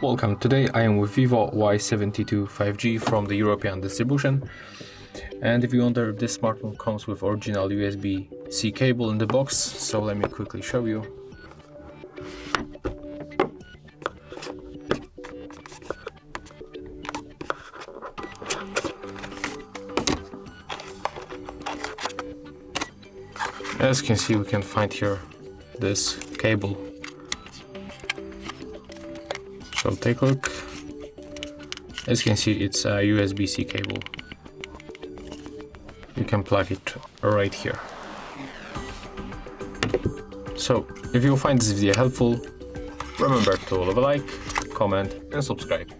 Welcome. Today I am with Vivo Y72 5G from the European distribution, and if you wonder, this smartphone comes with original USB-C cable in the box, so let me quickly show you. As you can see, we can find here this cable. So take a look. As you can see, it's a USB-C cable. You can plug it right here. So if you find this video helpful, remember to leave a like, comment and subscribe.